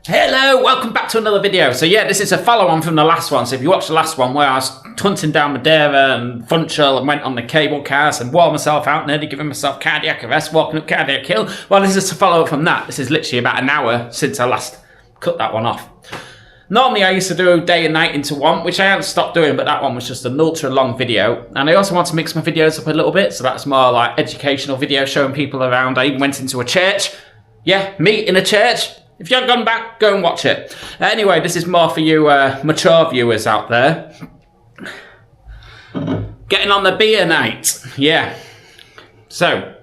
Hello, welcome back to another video. So yeah, this is a follow-on from the last one. So if you watched the last one where I was hunting down Madeira and Funchal and went on the cable cars and wore myself out, nearly giving myself cardiac arrest, walking up cardiac hill. Well, this is a follow-up from that. This is literally about an hour since I last cut that one off. Normally I used to do day and night into one, which I haven't stopped doing, but that one was just an ultra long video. And I also want to mix my videos up a little bit, so that's more like educational video showing people around. I even went into a church. Yeah, me in a church. If you haven't gone back, go and watch it. Anyway, this is more for you mature viewers out there. Getting on the beer night. Yeah. So,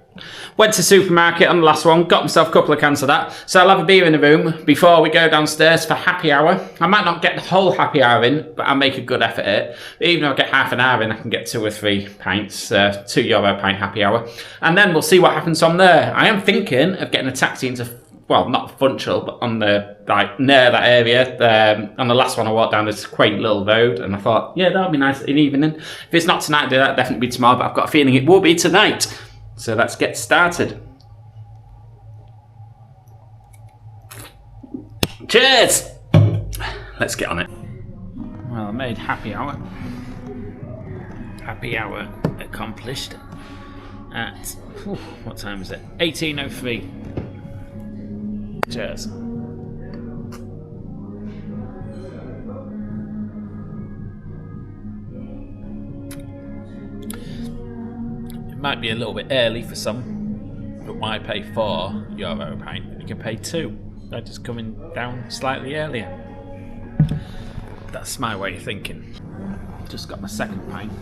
went to supermarket on the last one, got myself a couple of cans of that. So I'll have a beer in the room before we go downstairs for happy hour. I might not get the whole happy hour in, but I'll make a good effort at it. But even if I get half an hour in, I can get 2 or 3 pints, €2 pint happy hour. And then we'll see what happens from there. I am thinking of getting a taxi into, well, not Funchal, but on the, like, near that area. On the last one I walked down this quaint little road, and I thought, yeah, that would be nice in the evening. If it's not tonight, that'll definitely be tomorrow, but I've got a feeling it will be tonight. So let's get started. Cheers! Let's get on it. Well, I made happy hour. Happy hour accomplished at, what time is it? 18:03. Cheers. It might be a little bit early for some, but why pay €4 a pint? You can pay 2. They're just coming down slightly earlier. That's my way of thinking. Just got my second pint,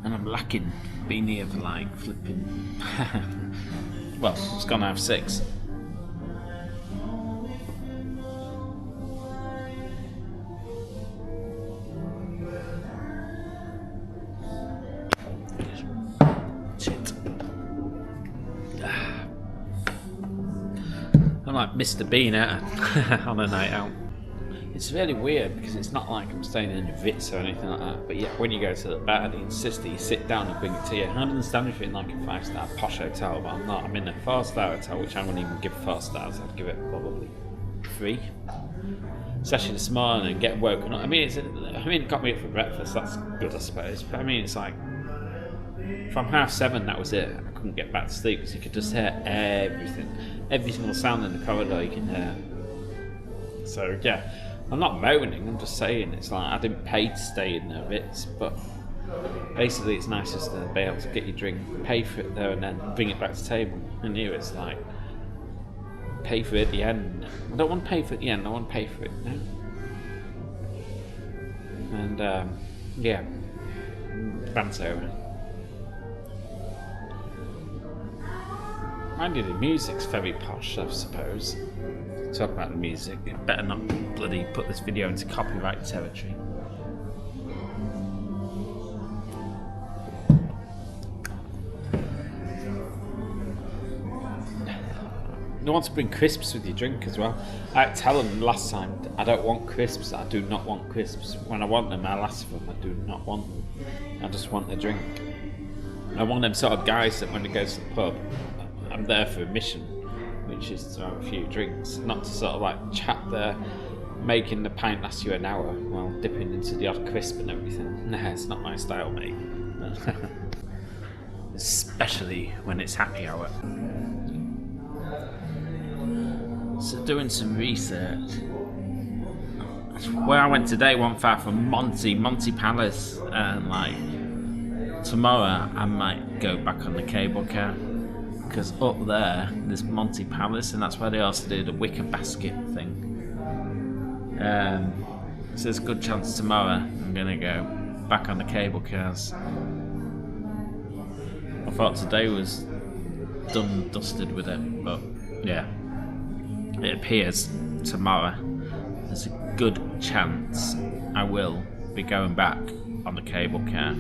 and I'm lacking beanie of like flipping. Well, it's gonna have 6. I'm like Mr. Bean on a night out. It's really weird because it's not like I'm staying in a Vitz or anything like that, but yeah, when you go to the bar, they insist that you sit down and bring it to you. I don't understand if you're in like a 5-star posh hotel, but I'm not. I'm in a 4-star hotel, which I wouldn't even give 4 stars. I'd give it probably 3. Especially this morning, getting woken up. I mean, it got me up for breakfast. That's good, I suppose. But I mean, it's like from 7:30, that was it. I couldn't get back to sleep because you could just hear everything. Every single sound in the corridor you can hear. So yeah, I'm not moaning, I'm just saying it's like I didn't pay to stay in there bits, but basically it's nice just to be able to get your drink, pay for it there and then bring it back to the table. And here it's like pay for it at the end. I don't want to pay for it at the end, I want to pay for it now. And yeah, rant's over. Mind you, the music's very posh, I suppose. Talk about the music, you better not bloody put this video into copyright territory. You want to bring crisps with your drink as well. I tell them last time, I don't want crisps, I do not want crisps. When I want them, I'll ask for them, I do not want them. I just want the drink. I want them sort of guys that when they go to the pub, I'm there for a mission, which is to have a few drinks, not to sort of like chat there, making the pint last you an hour while dipping into the odd crisp and everything. Nah, it's not my style, mate. Especially when it's happy hour. So doing some research. Where I went today wasn't far from Monty Palace, and like tomorrow I might go back on the cable car. Because up there's Monty Palace, and that's where they also do the wicker basket thing. So there's a good chance tomorrow I'm going to go back on the cable cars. I thought today was done and dusted with it, but yeah. It appears tomorrow there's a good chance I will be going back on the cable car.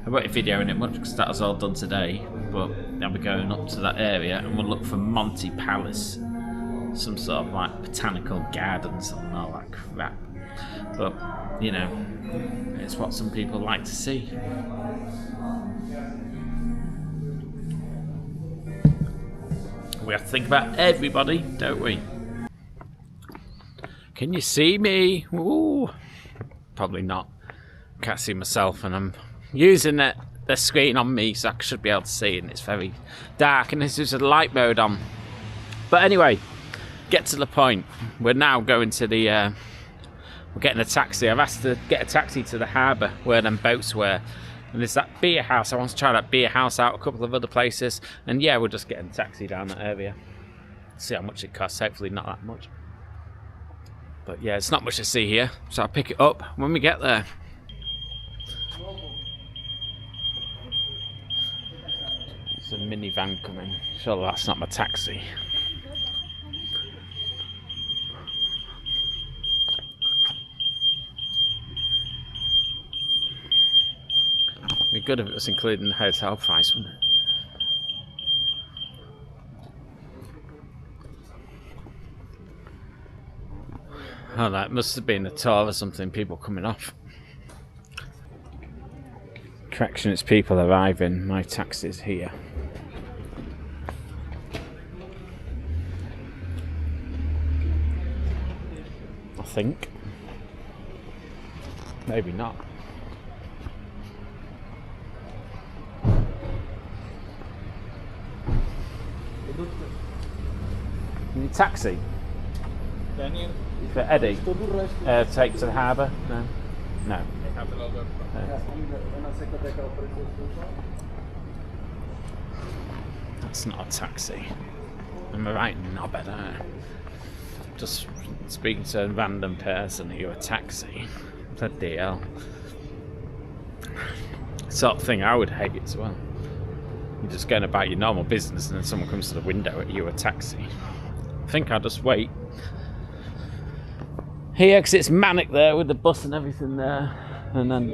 I won't be videoing it much because that was all done today, but I'll be going up to that area and we'll look for Monty Palace, some sort of like botanical gardens and all that crap. But, you know, it's what some people like to see. We have to think about everybody, don't we? Can you see me? Ooh. Probably not. Can't see myself, and I'm using the screen on me, so I should be able to see, and it's very dark, and this is a light mode on. But anyway, get to the point. We're now going to the... we're getting a taxi. I've asked to get a taxi to the harbour where them boats were. And there's that beer house. I want to try that beer house out, a couple of other places. And yeah, we're just getting a taxi down that area. See how much it costs. Hopefully not that much. But yeah, it's not much to see here, so I'll pick it up when we get there. There's a minivan coming. Surely that's not my taxi. It'd be good if it was included in the hotel price, wouldn't it? Oh, that must have been a tour or something, people coming off. Correction, it's people arriving. My taxi's here. I think. Maybe not. Need a taxi? Daniel? For Eddie? Take to the harbour? No. No. That's not a taxi. Am I right? Not better. Just speaking to a random person, are you a taxi? Bloody hell. Sort of thing I would hate as well. You're just going about your normal business and then someone comes to the window at you, a taxi. I think I'll just wait. Here, because it's manic there with the bus and everything there. And then...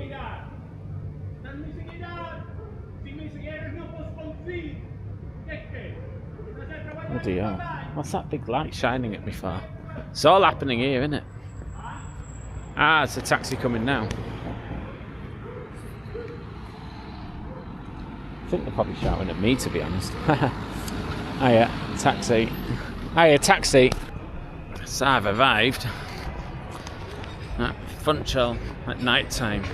Bloody hell. What's that big light shining at me for? It's all happening here, isn't it? Ah, it's a taxi coming now. I think they're probably shouting at me, to be honest. Hiya, taxi. Hiya, taxi. So I've arrived at Funchal at night time.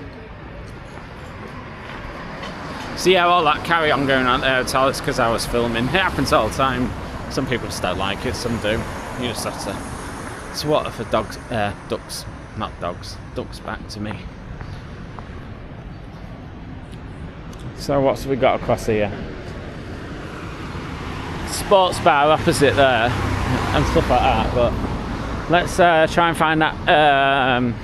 See how all that carry on going on there? It's because I was filming. It happens all the time. Some people just don't like it, some do. You just have to... It's water for dogs, ducks, not dogs. Ducks back to me. So what's we got across here? Sports bar opposite there and stuff like that, but let's try and find that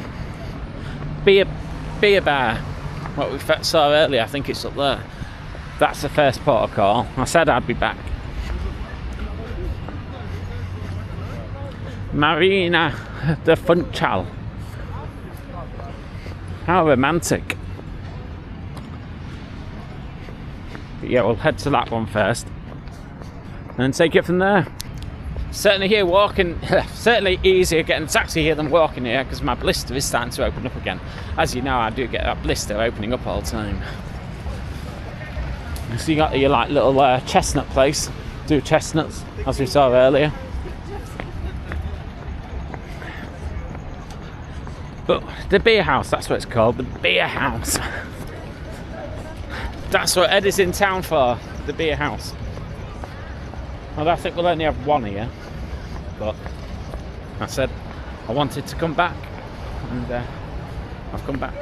beer bar. What we saw earlier, I think it's up there. That's the first port of call. I said I'd be back. Marina de Funchal. How romantic. But yeah, we'll head to that one first and then take it from there. Certainly here walking, certainly easier getting a taxi here than walking here because my blister is starting to open up again. As you know, I do get that blister opening up all the time. So you got your like little chestnut place, do chestnuts as we saw earlier. But the beer house, that's what it's called, the beer house. That's what Ed is in town for, the beer house. Well, I think we'll only have one here, but I said I wanted to come back, and I've come back.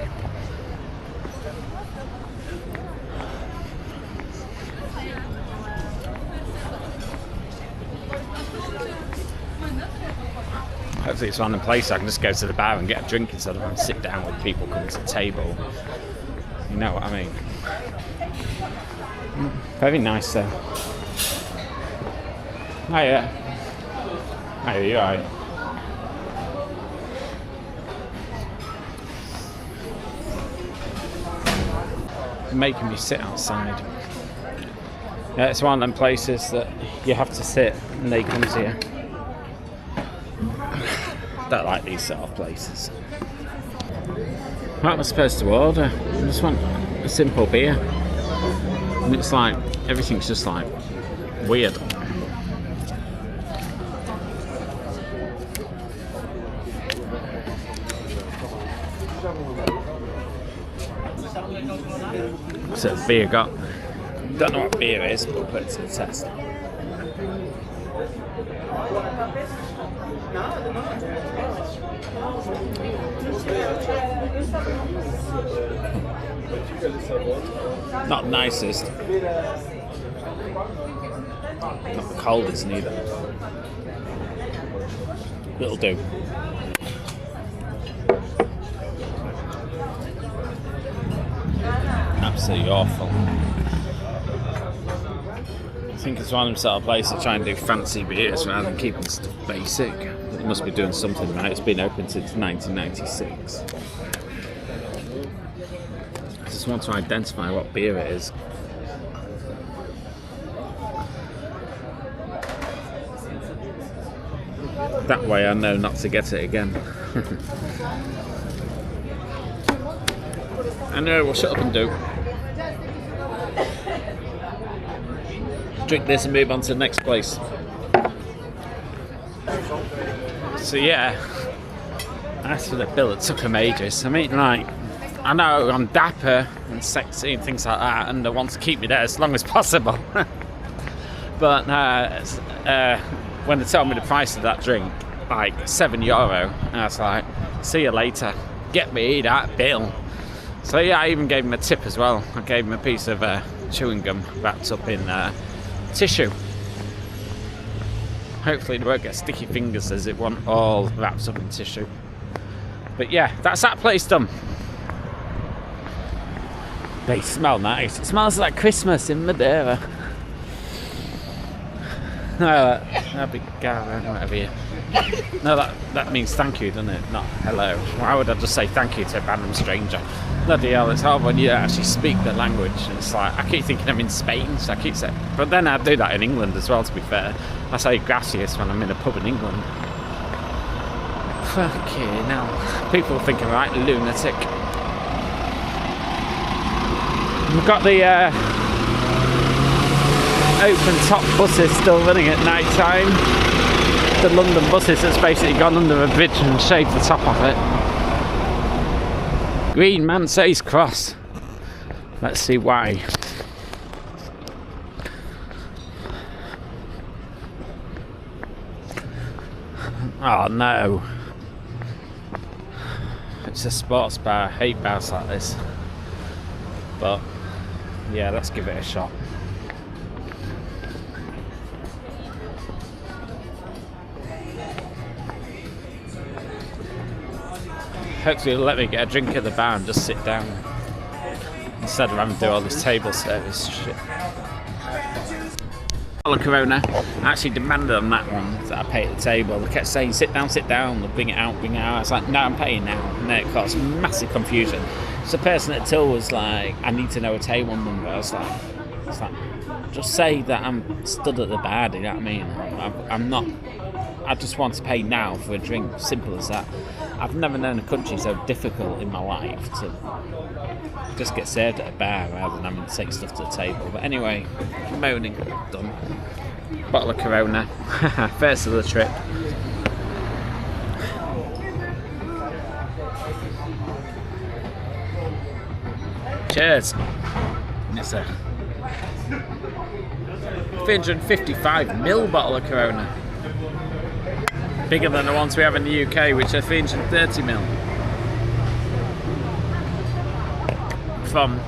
Hopefully it's one place I can just go to the bar and get a drink instead of having to sit down with people coming to the table. You know what I mean? Very nice though. Hiya. Hiya, you alright? They're making me sit outside. Yeah, it's one of them places that you have to sit and they come to you. Don't like these sort of places. What am I supposed to order? I just want a simple beer. And it's like, everything's just like weird. So beer got. Don't know what beer is, but we'll put it to the test. Not nicest. Not the coldest neither. It'll do. Absolutely awful. I think it's one of them sort of places to try and do fancy beers rather than keeping stuff basic. It must be doing something right. It's been open since 1996. I just want to identify what beer it is. That way I know not to get it again. Anyway, we'll shut up and do. Drink this and move on to the next place. So yeah, as for the bill, it took them ages. I mean, like, I know I'm dapper and sexy and things like that, and they want to keep me there as long as possible. But when they told me the price of that drink, like €7, and I was like, see you later, get me that bill. So yeah, I even gave him a tip as well. I gave him a piece of chewing gum wrapped up in tissue. Hopefully they won't get sticky fingers as it wasn't all wrapped up in tissue. But yeah, that's that place done. They smell nice. It smells like Christmas in Madeira. No, that'd be whatever you. No, that means thank you, doesn't it? Not hello. Why would I just say thank you to a random stranger? Bloody hell, it's hard when you actually speak the language. It's like, I keep thinking I'm in Spain, so I keep saying, but then I do that in England as well, to be fair. I say gracias when I'm in a pub in England. Fucking hell. People think I'm a right lunatic. We've got the open top buses still running at night time. The London buses that's basically gone under a bridge and shaved the top off it. Green man says cross. Let's see why. Oh no. It's a sports bar. I hate bars like this. But yeah, let's give it a shot. Hopefully they'll let me get a drink at the bar and just sit down instead of having to do all this table service shit. Corona, I actually demanded on that one that I pay at the table. They kept saying sit down, they'll bring it out. I was like, no, I'm paying now. And then it caused massive confusion. So the person at the till was like, I need to know a table number. I was like, just say that I'm stood at the bar, do you know what I mean? I'm not, I just want to pay now for a drink, simple as that. I've never known a country so difficult in my life to just get served at a bar rather than having to take stuff to the table. But anyway, moaning, done. Bottle of Corona, first of the trip. Cheers. And it's a 355ml bottle of Corona. Bigger than the ones we have in the UK, which are 330ml. From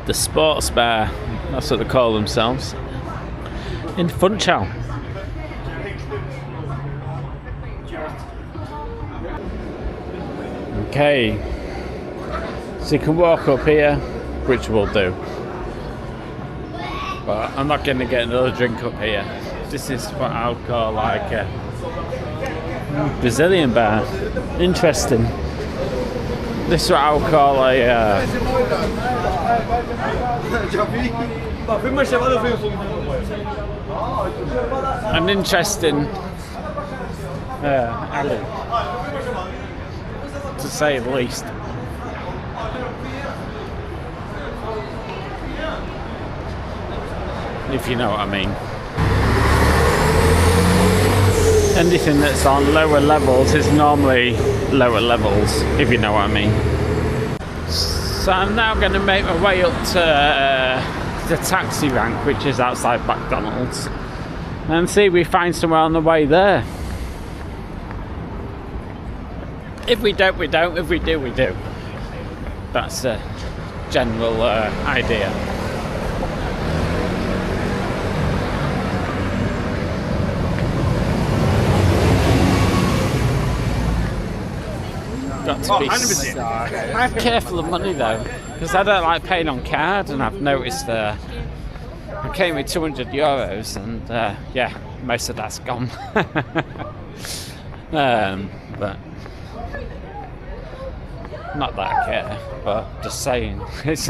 the sports bar, that's what they call themselves, in Funchal. Okay, so you can walk up here, which will do. But I'm not going to get another drink up here. This is what I would call like a Brazilian bar. Interesting. This is what I would call an interesting alley, to say the least. If you know what I mean. Anything that's on lower levels is normally lower levels, if you know what I mean. So I'm now going to make my way up to the taxi rank, which is outside McDonald's, and see if we find somewhere on the way there. If we don't, we don't. If we do, we do. That's the general idea. Got to be careful of money though, because I don't like paying on card, and I've noticed I came with 200 euros, and yeah, most of that's gone. But not that I care, but just saying, it's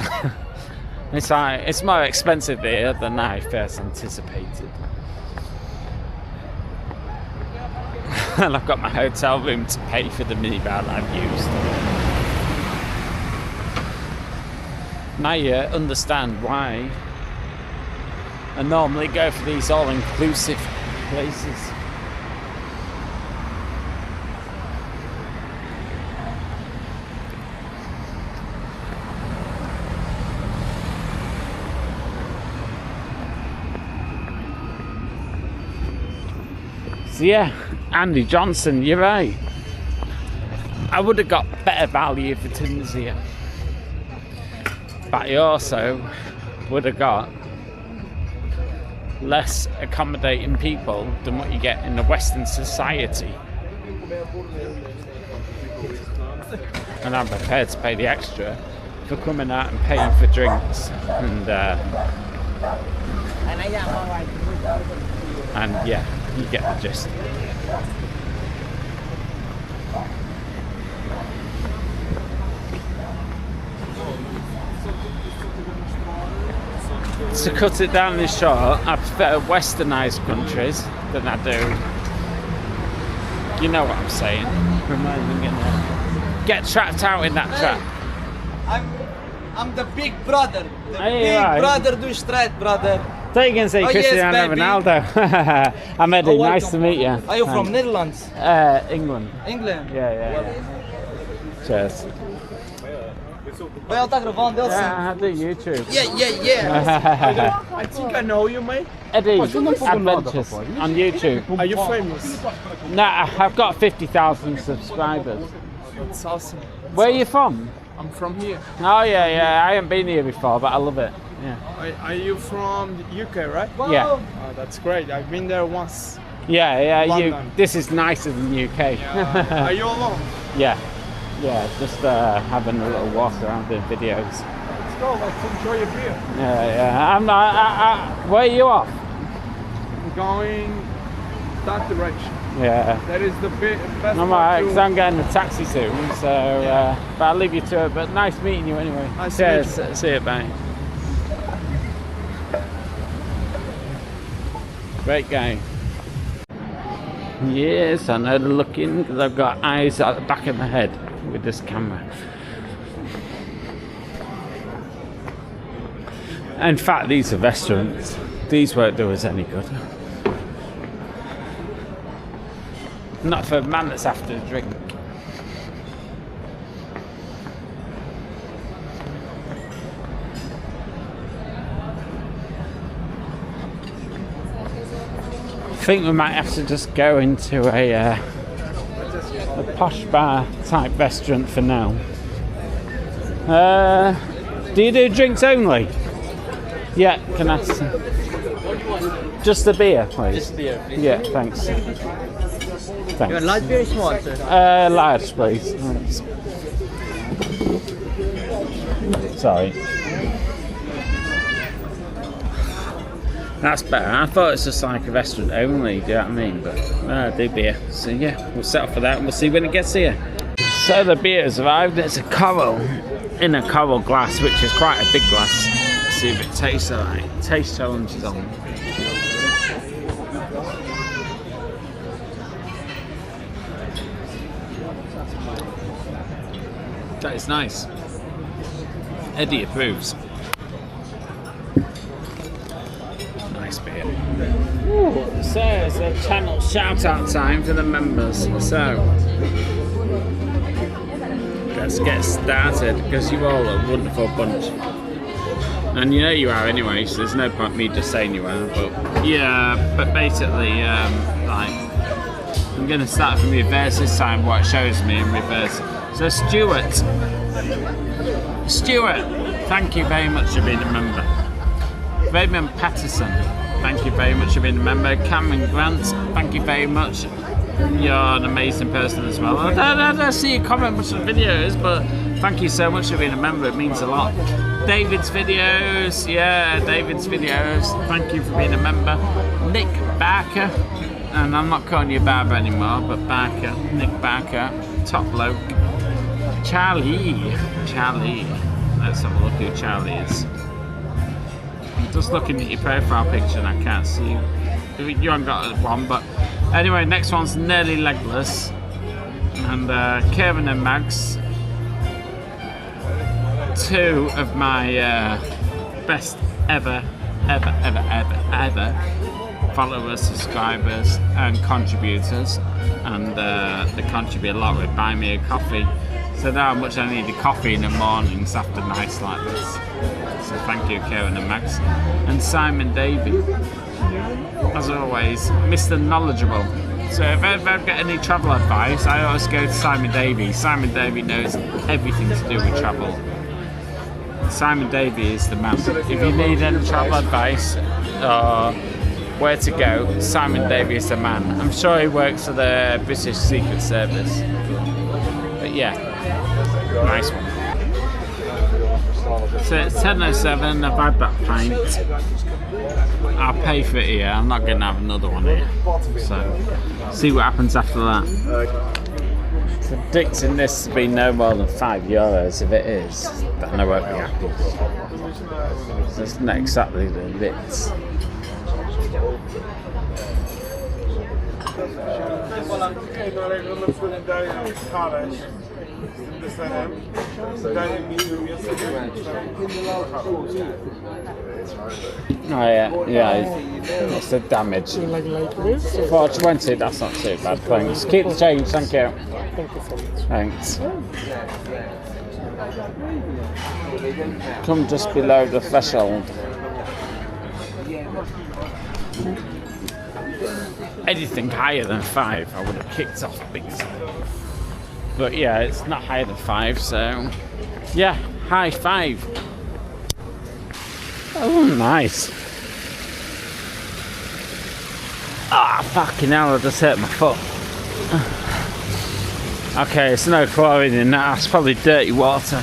more expensive here than I first anticipated. And I've got my hotel room to pay for the minivan I've used. Now you understand why I normally go for these all-inclusive places. So yeah, Andy Johnson, you're right. I would have got better value for Tunisia, but I also would have got less accommodating people than what you get in the Western society. And I'm prepared to pay the extra for coming out and paying for drinks and yeah, you get the gist. To cut it down this short, I prefer westernised countries than I do. You know what I'm saying? I'm not even gonna get trapped out in that trap. I'm the big brother. The big right. brother do straight, brother. I thought you were going to say Cristiano yes, Ronaldo. I'm Eddie, nice to meet you. Are you from Netherlands? England. England? Yeah. Cheers. Ben je al tá gravando, Elson? Yeah, I do YouTube. Yeah. I think I know you, mate. Eddie, Adventures on YouTube. Are you famous? Nah, I've got 50,000 subscribers. That's awesome. Where are you from? I'm from here. Oh yeah, I haven't been here before, but I love it. Yeah. Are you from the UK, right? Yeah. Oh, that's great. I've been there once. Yeah. London. This is nicer than the UK. Are you alone? Yeah, just having a little walk around doing videos. Let's go. Let's enjoy a beer. Yeah. I'm not. Where are you off? I'm going that direction. Yeah. That is the best. I'm alright, because I'm getting a taxi soon, so but I'll leave you to it. But nice meeting you anyway. Nice Cheers. to meet you. See you, bye. Great guy. Yes, I know they're looking because I've got eyes at the back of my head with this camera. In fact, these are restaurants. These won't do us any good. Not for a man that's after a drink. I think we might have to just go into a posh bar type restaurant for now. Do you do drinks only? Yeah, can I? Just a beer, please. Just beer, please. Yeah, thanks. You want light beer or small, sir? Large, please. Thanks. Sorry. That's better. I thought it's just like a restaurant only, do you know what I mean? But I do beer. So yeah, we'll settle for that and we'll see when it gets here. So the beer has arrived. It's a coral in a coral glass, which is quite a big glass. Let's see if it tastes alright. Taste challenge is on. That is nice. Eddie approves. Nice beer. So it's a channel shout out time for the members. So let's get started because you all are a wonderful bunch. And you know you are anyway, so there's no point me just saying you are. But yeah, but basically, like, I'm going to start from reverse this time, what it shows me in reverse. So Stuart, thank you very much for being a member. Raymond Patterson, thank you very much for being a member. Cameron Grant, thank you very much. You're an amazing person as well. I don't see you comment much on videos, but thank you so much for being a member. It means a lot. David's videos, thank you for being a member. Nick Barker, and I'm not calling you Barber anymore, but Barker, Nick Barker, top bloke. Charlie, let's have a look who Charlie is. I'm just looking at your profile picture and I can't see you. You haven't got one, but anyway, next one's Nearly Legless, and Kevin and Mags. Two of my best ever followers, subscribers and contributors, and they contribute a lot with buying me a coffee, so now how much I need a coffee in the mornings after nights like this. So thank you, Karen and Max. And Simon Davey, as always, Mr. Knowledgeable. So if I ever get any travel advice, I always go to Simon Davey. Simon Davey knows everything to do with travel. Simon Davey is the man. If you need any travel advice or where to go, Simon Davey is the man. I'm sure he works for the British Secret Service. But yeah, nice one. So it's 10:07, I've had that pint. I'll pay for it here, I'm not going to have another one here. So, see what happens after that. Predicting this to be no more than €5. If it is, then I won't be happy. So it's not exactly the bits. Oh yeah, it's the damage. Like this? 420, that's not too bad, thanks. Keep the change, thank you. Thank you so much. Thanks. Come just below the threshold. Anything higher than 5, I would have kicked off big time. But yeah, it's not higher than 5, so yeah, high 5. Oh, nice. Ah, fucking hell, I just hurt my foot. Okay, it's no chlorine in that, it's probably dirty water.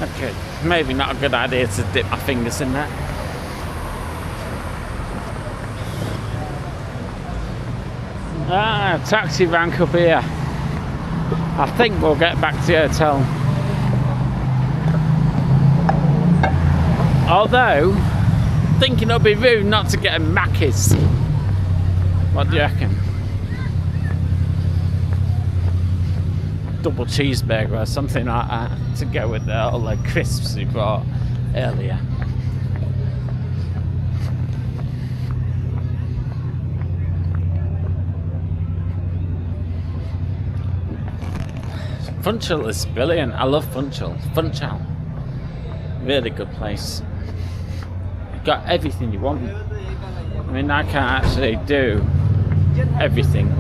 Okay, maybe not a good idea to dip my fingers in that. Ah, taxi rank up here. I think we'll get back to the hotel. Although, thinking it'll be rude not to get a Macca's. What do you reckon? Double cheeseburger or something like that to go with all the crisps we brought earlier. Funchal is brilliant. I love Funchal. Funchal. Really good place. Got everything you want. I mean, I can't actually do everything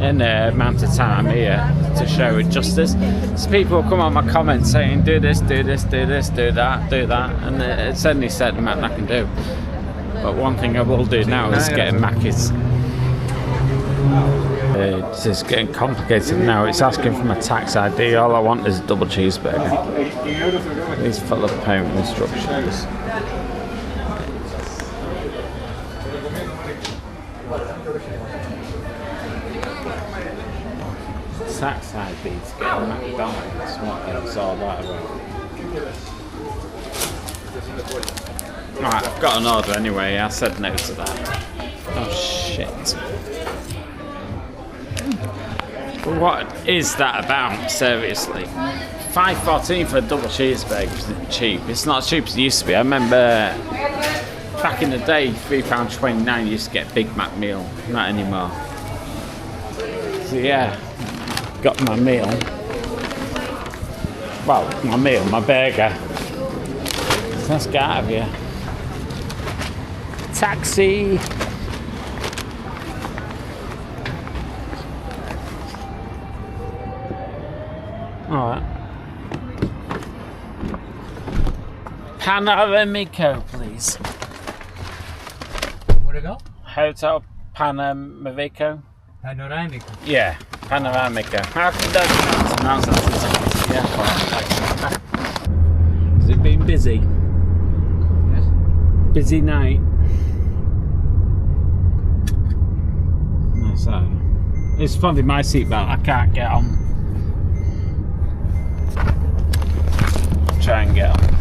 in the amount of time I'm here to show it justice. So people come on my comments saying, do this, do this, do this, do that, and it's only a certain amount I can do. But one thing I will do now is get a Macca's. It's just getting complicated now. It's asking for my tax ID. All I want is a double cheeseburger. Please follow payment instructions. Tax ID to get a McDonald's. What is all that about? Right, I've got an order anyway. I said no to that. Oh shit. What is that about? Seriously, $5.14 for a double cheeseburger isn't cheap. It's not as cheap as it used to be. I remember back in the day, £3.29 used to get a Big Mac meal. Not anymore. So yeah, got my meal. Well, my meal, my burger. Let's get out of here. Taxi. Alright. Panoramico, please. Where'd it go? Hotel Panoramico. Panoramico. Yeah, Panoramico. How can that pronounce that? Yeah. Has it been busy? Yes. Busy night. No, so it's funny, my seatbelt, I can't get on. Try and get on.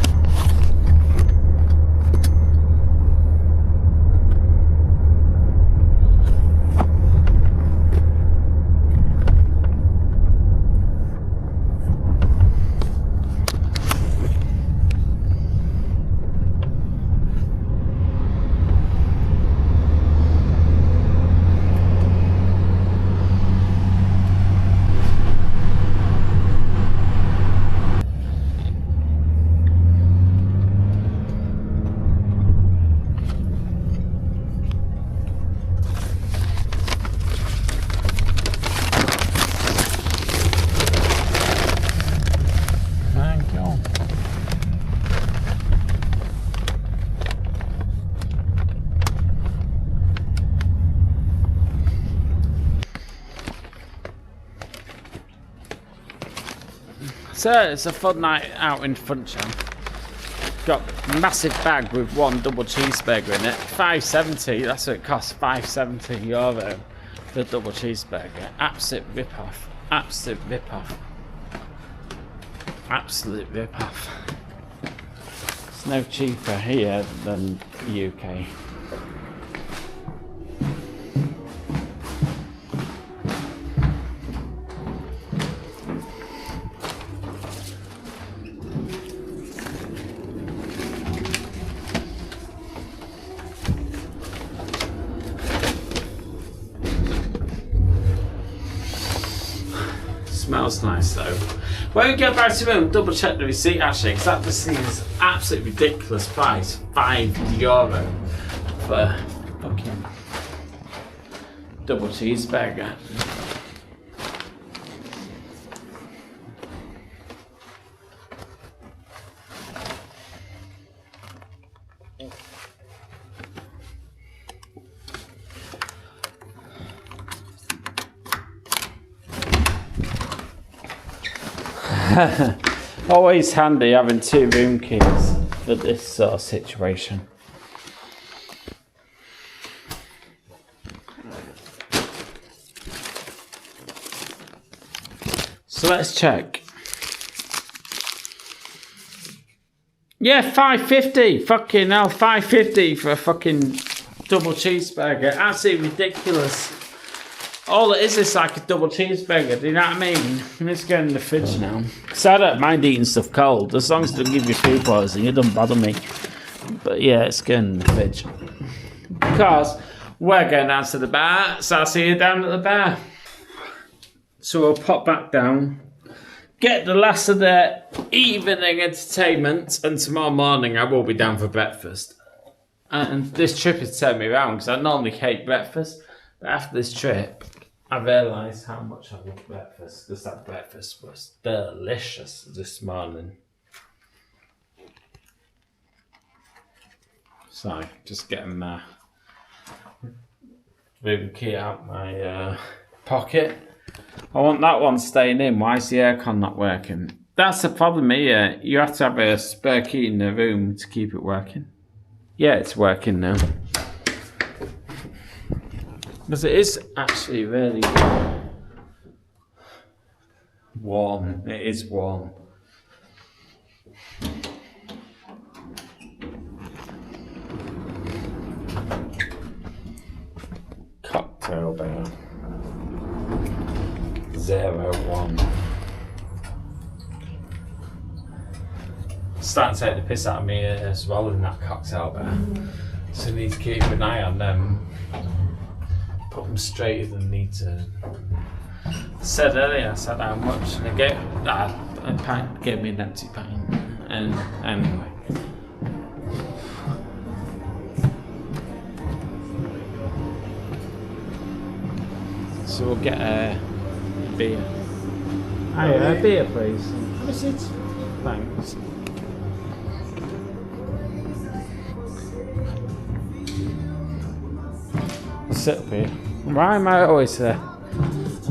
So it's a fun night out in Funchal. Got a massive bag with one double cheeseburger in it. $5.70, that's what it costs, €5.70 for the double cheeseburger. Absolute rip-off. Absolute rip-off. Absolute rip-off. It's no cheaper here than the UK. Smells nice though. When we get back to room, double check the receipt actually, because that receipt is absolutely ridiculous price. €5 for fucking double cheeseburger. Always handy having 2 room keys for this sort of situation. So let's check. Yeah, $5.50. Fucking hell, $5.50 for a fucking double cheeseburger. Absolutely ridiculous. All it is like a double cheeseburger, do you know what I mean? Let's go in the fridge now. Because I don't mind eating stuff cold. As long as it doesn't give you food poisoning, it doesn't bother me. But yeah, it's going in the fridge. Because we're going down to the bar, so I'll see you down at the bar. So we'll pop back down, get the last of the evening entertainment, and tomorrow morning I will be down for breakfast. And this trip has turned me around, because I normally hate breakfast. But after this trip, I realised how much I love breakfast, because that breakfast was delicious this morning. So, just getting my room key out my pocket. I want that one staying in. Why is the aircon not working? That's the problem here. You have to have a spare key in the room to keep it working. Yeah, it's working now. Because it is actually really warm. It is warm. Cocktail bar. 01. Starting to take the piss out of me as well in that cocktail bar. So I need to keep an eye on them. Put them straighter than need to said earlier, I said how much, and a pint gave me an empty pint, and anyway. So we'll get a beer. Hi, a beer please. Have a seat. Thanks. Sit up here. Why am I always the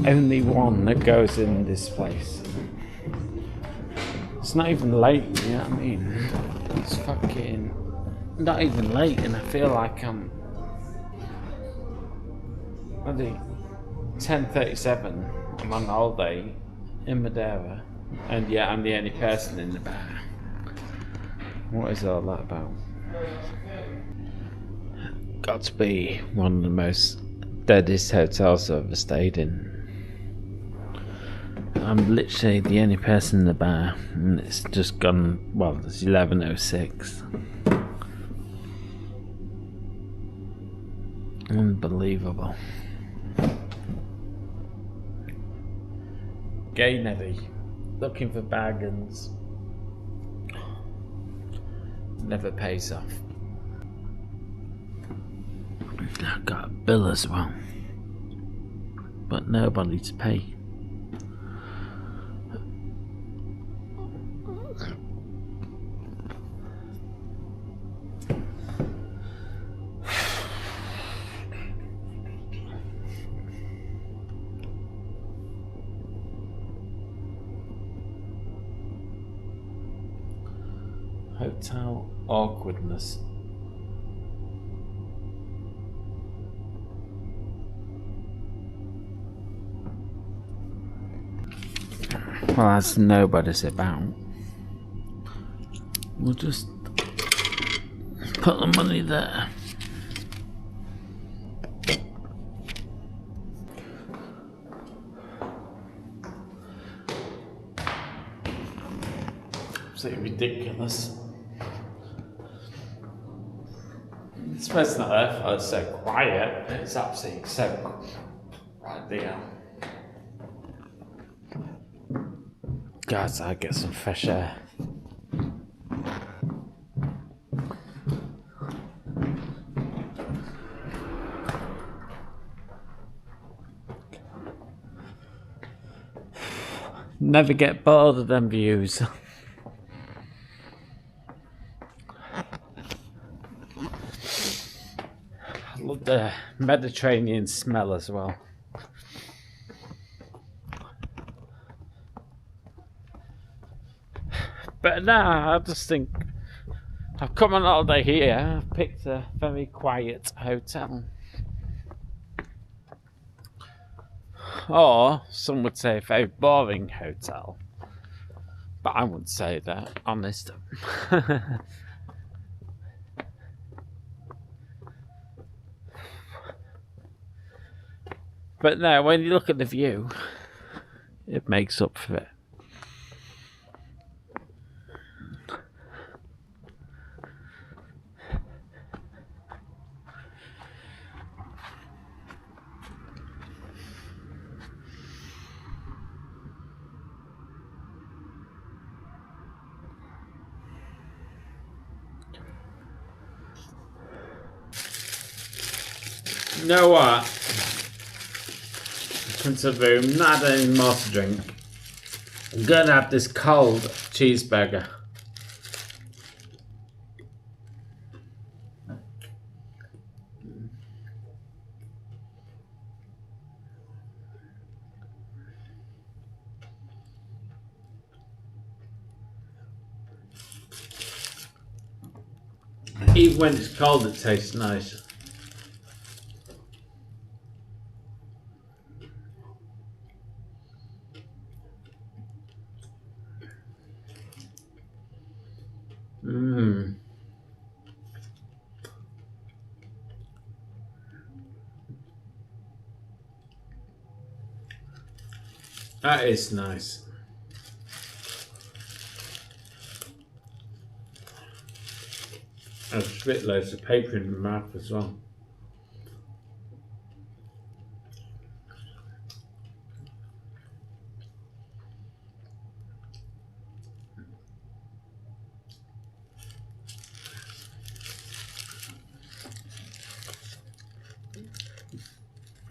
only one that goes in this place? It's not even late, you know what I mean? It's fucking not even late, and I feel like I'm bloody 10:37. I'm on holiday in Madeira, and yeah, I'm the only person in the bar. What is all that about? Got to be one of the most deadest hotels I've ever stayed in. I'm literally the only person in the bar, and it's just gone. Well, it's 11:06. Unbelievable. Gay Neddy, looking for bargains. Never pays off. I've got a bill as well, but nobody to pay. Hotel awkwardness. Well, as nobody's about, we'll just put the money there. Absolutely ridiculous. This place not there for it's so quiet. It's absolutely so right there. Guys, I get some fresh air. Never get bored of them views. I love the Mediterranean smell as well. But now I just think I've come on holiday here. I've picked a very quiet hotel. Or some would say a very boring hotel. But I wouldn't say that, honest. But no, when you look at the view, it makes up for it. You know what? Come to the room, not had any more to drink. I'm gonna have this cold cheeseburger. Even when it's cold, it tastes nice. Mmm. That is nice. I've spit loads of paper in my mouth as well.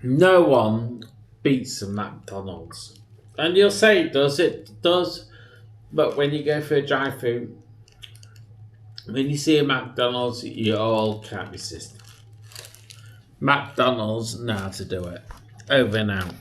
No one beats a McDonald's. And you'll say it does. But when you go for a drive-through, when you see a McDonald's, you all can't resist. McDonald's know how to do it. Over and out.